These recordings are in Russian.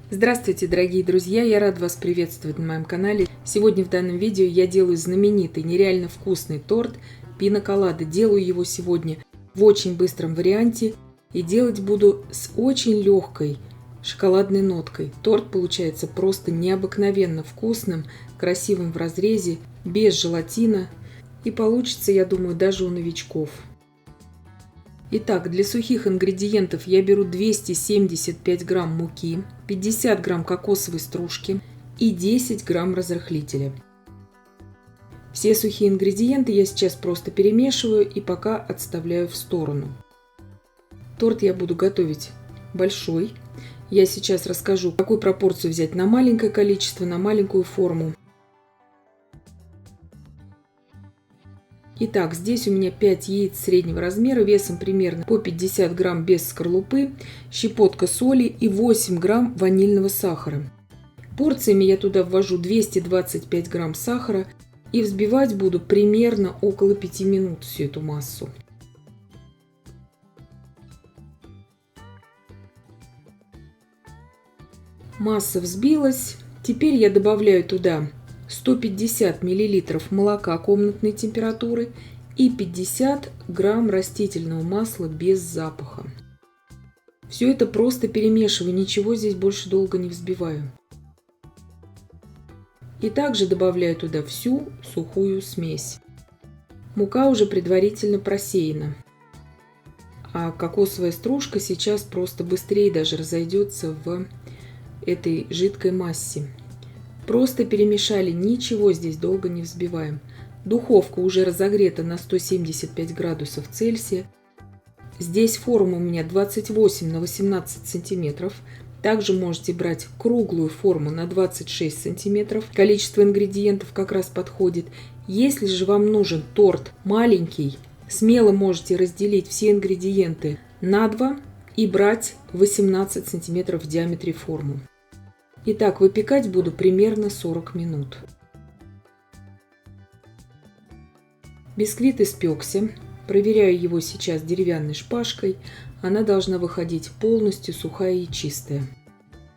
Здравствуйте, дорогие друзья! Я рад вас приветствовать на моем канале. Сегодня в данном видео я делаю знаменитый, нереально вкусный торт пина-колада. Делаю его сегодня в очень быстром варианте и делать буду с очень легкой шоколадной ноткой. Торт получается просто необыкновенно вкусным, красивым в разрезе, без желатина. И получится, я думаю, даже у новичков. Итак, для сухих ингредиентов я беру 275 грамм муки, 50 грамм кокосовой стружки и 10 грамм разрыхлителя. Все сухие ингредиенты я сейчас просто перемешиваю и пока отставляю в сторону. Торт я буду готовить большой. Я сейчас расскажу, какую пропорцию взять на маленькое количество, на маленькую форму. Итак, здесь у меня 5 яиц среднего размера, весом примерно по 50 грамм без скорлупы, щепотка соли и 8 грамм ванильного сахара. Порциями я туда ввожу 225 грамм сахара и взбивать буду примерно около 5 минут всю эту массу. Масса взбилась. Теперь я добавляю туда 150 мл молока комнатной температуры и 50 грамм растительного масла без запаха. Все это просто перемешиваю, ничего здесь больше долго не взбиваю. И также добавляю туда всю сухую смесь. Мука уже предварительно просеяна, а кокосовая стружка сейчас просто быстрее даже разойдется в этой жидкой массе. Просто перемешали, ничего здесь долго не взбиваем. Духовка уже разогрета на 175 градусов Цельсия. Здесь форма у меня 28 на 18 сантиметров. Также можете брать круглую форму на 26 сантиметров. Количество ингредиентов как раз подходит. Если же вам нужен торт маленький, смело можете разделить все ингредиенты на 2 и брать 18 сантиметров в диаметре форму. Итак, выпекать буду примерно 40 минут. Бисквит испекся. Проверяю его сейчас деревянной шпажкой. Она должна выходить полностью сухая и чистая.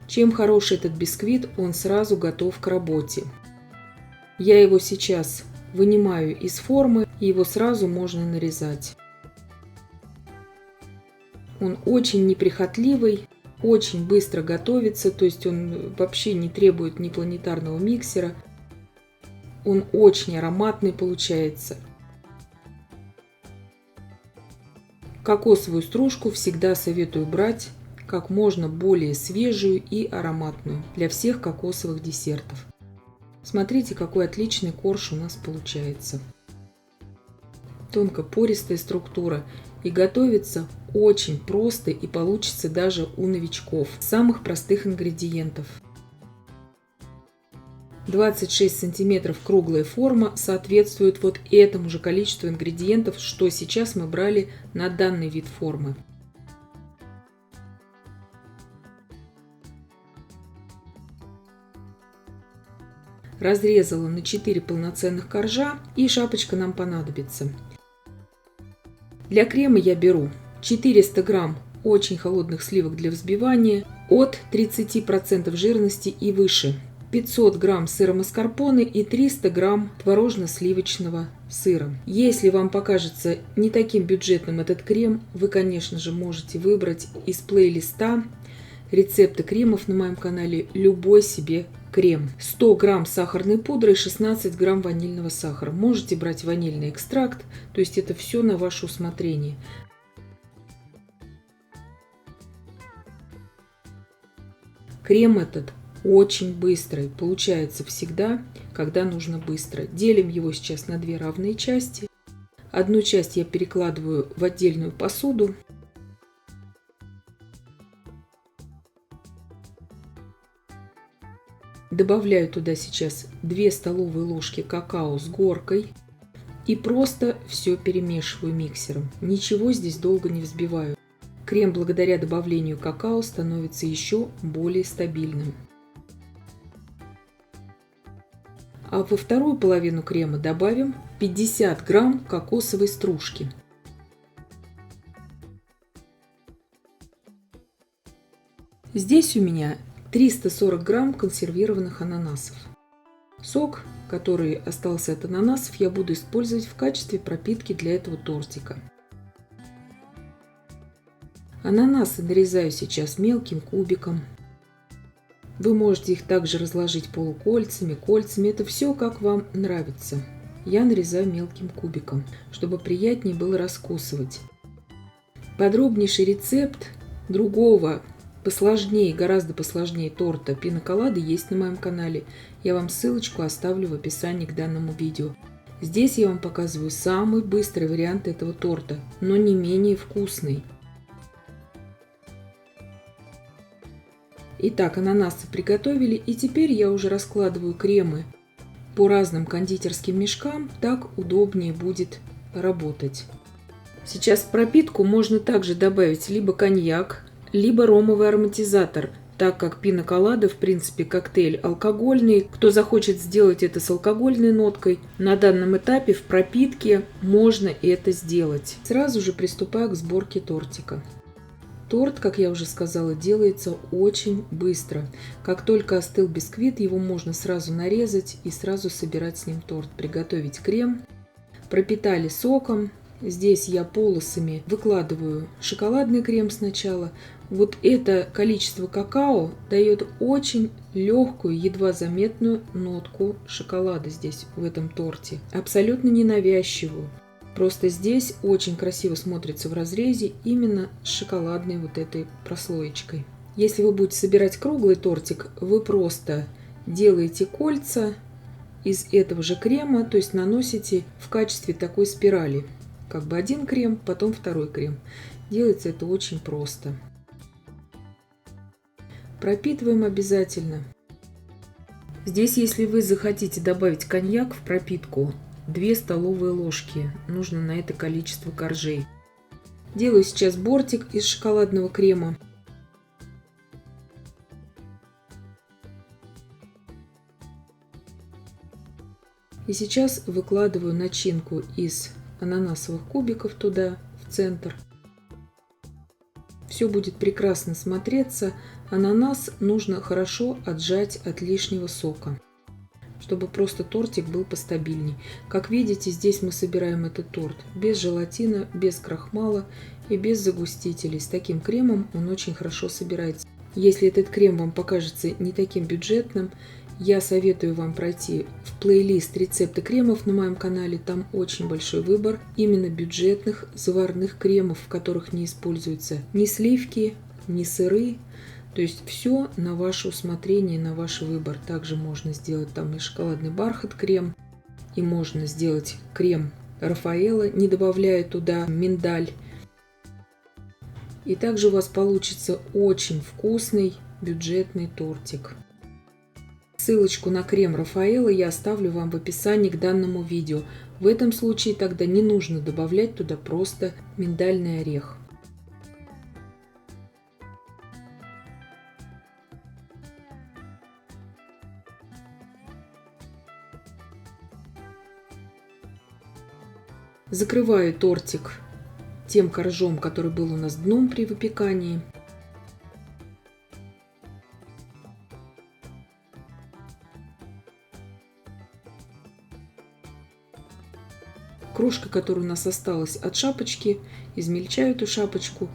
Чем хороший этот бисквит, он сразу готов к работе. Я его сейчас вынимаю из формы, и его сразу можно нарезать. Он очень неприхотливый. Очень быстро готовится, то есть он вообще не требует ни планетарного миксера. Он очень ароматный получается. Кокосовую стружку всегда советую брать как можно более свежую и ароматную для всех кокосовых десертов. Смотрите, какой отличный корж у нас получается. Тонко-пористая структура и готовится очень просто и получится даже у новичков. Самых простых ингредиентов. 26 сантиметров круглая форма соответствует вот этому же количеству ингредиентов, что сейчас мы брали на данный вид формы. Разрезала на 4 полноценных коржа, и шапочка нам понадобится. Для крема я беру 400 грамм очень холодных сливок для взбивания от 30% жирности и выше, 500 грамм сыра маскарпоне и 300 грамм творожно-сливочного сыра. Если вам покажется не таким бюджетным этот крем, вы, конечно же, можете выбрать из плейлиста рецепты кремов на моем канале любой себе крем. 100 грамм сахарной пудры и 16 грамм ванильного сахара. Можете брать ванильный экстракт, то есть это все на ваше усмотрение. Крем этот очень быстрый, получается всегда, когда нужно быстро. Делим его сейчас на две равные части. Одну часть я перекладываю в отдельную посуду. Добавляю туда сейчас 2 столовые ложки какао с горкой и просто все перемешиваю миксером. Ничего здесь долго не взбиваю. Крем благодаря добавлению какао становится еще более стабильным. А во вторую половину крема добавим 50 грамм кокосовой стружки. Здесь у меня 340 грамм консервированных ананасов. Сок, который остался от ананасов, я буду использовать в качестве пропитки для этого тортика. Ананасы нарезаю сейчас мелким кубиком. Вы можете их также разложить полукольцами, кольцами. Это все как вам нравится. Я нарезаю мелким кубиком, чтобы приятнее было раскусывать. Подробнейший рецепт другого, посложнее, гораздо посложнее торта пина-колады есть на моем канале. Я вам ссылочку оставлю в описании к данному видео. Здесь я вам показываю самый быстрый вариант этого торта, но не менее вкусный. Итак, ананасы приготовили, и теперь я уже раскладываю кремы по разным кондитерским мешкам, так удобнее будет работать. Сейчас в пропитку можно также добавить либо коньяк, либо ромовый ароматизатор, так как пина-колада в принципе коктейль алкогольный. Кто захочет сделать это с алкогольной ноткой, на данном этапе в пропитке можно это сделать. Сразу же приступаю к сборке тортика. Торт, как я уже сказала, делается очень быстро. Как только остыл бисквит, его можно сразу нарезать и сразу собирать с ним торт. Приготовить крем. Пропитали соком. Здесь я полосами выкладываю шоколадный крем сначала. Вот это количество какао дает очень легкую, едва заметную нотку шоколада здесь, в этом торте. Абсолютно ненавязчивую. Просто здесь очень красиво смотрится в разрезе именно с шоколадной вот этой прослоечкой. Если вы будете собирать круглый тортик, вы просто делаете кольца из этого же крема, то есть наносите в качестве такой спирали. Как бы один крем, потом второй крем. Делается это очень просто. Пропитываем обязательно. Здесь, если вы захотите добавить коньяк в пропитку, 2 столовые ложки. Нужно на это количество коржей. Делаю сейчас бортик из шоколадного крема. И сейчас выкладываю начинку из ананасовых кубиков туда, в центр. Все будет прекрасно смотреться. Ананас нужно хорошо отжать от лишнего сока, чтобы просто тортик был постабильней. Как видите, здесь мы собираем этот торт без желатина, без крахмала и без загустителей. С таким кремом он очень хорошо собирается. Если этот крем вам покажется не таким бюджетным, я советую вам пройти в плейлист рецепты кремов на моем канале. Там очень большой выбор именно бюджетных заварных кремов, в которых не используются ни сливки, ни сыры. То есть все на ваше усмотрение, на ваш выбор. Также можно сделать там и шоколадный бархат крем, и можно сделать крем Рафаэлло, не добавляя туда миндаль. И также у вас получится очень вкусный бюджетный тортик. Ссылочку на крем Рафаэлло я оставлю вам в описании к данному видео. В этом случае тогда не нужно добавлять туда просто миндальный орех. Закрываю тортик тем коржом, который был у нас дном при выпекании. Крошка, которая у нас осталась от шапочки, измельчаю эту шапочку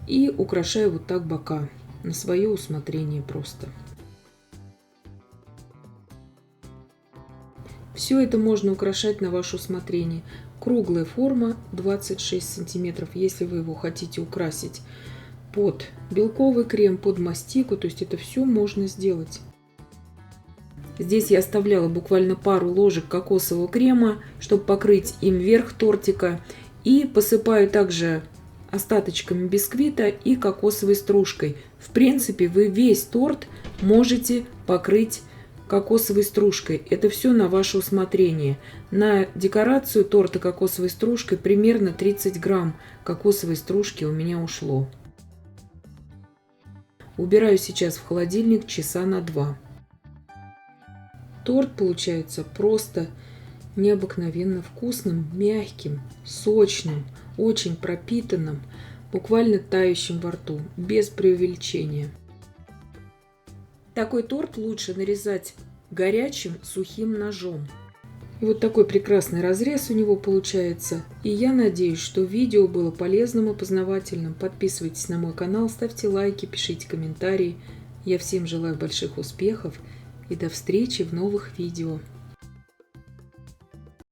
и украшаю вот так бока на свое усмотрение просто. Все это можно украшать на ваше усмотрение. Круглая форма 26 сантиметров, если вы его хотите украсить под белковый крем, под мастику, то есть это все можно сделать. Здесь я оставляла буквально пару ложек кокосового крема, чтобы покрыть им верх тортика. И посыпаю также остаточками бисквита и кокосовой стружкой. В принципе, вы весь торт можете покрыть кокосовой стружкой. Это все на ваше усмотрение. На декорацию торта кокосовой стружкой примерно 30 грамм кокосовой стружки у меня ушло. Убираю сейчас в холодильник часа на 2. Торт получается просто необыкновенно вкусным, мягким, сочным, очень пропитанным, буквально тающим во рту, без преувеличения. Такой торт лучше нарезать горячим сухим ножом. И вот такой прекрасный разрез у него получается. И я надеюсь, что видео было полезным и познавательным. Подписывайтесь на мой канал, ставьте лайки, пишите комментарии. Я всем желаю больших успехов и до встречи в новых видео.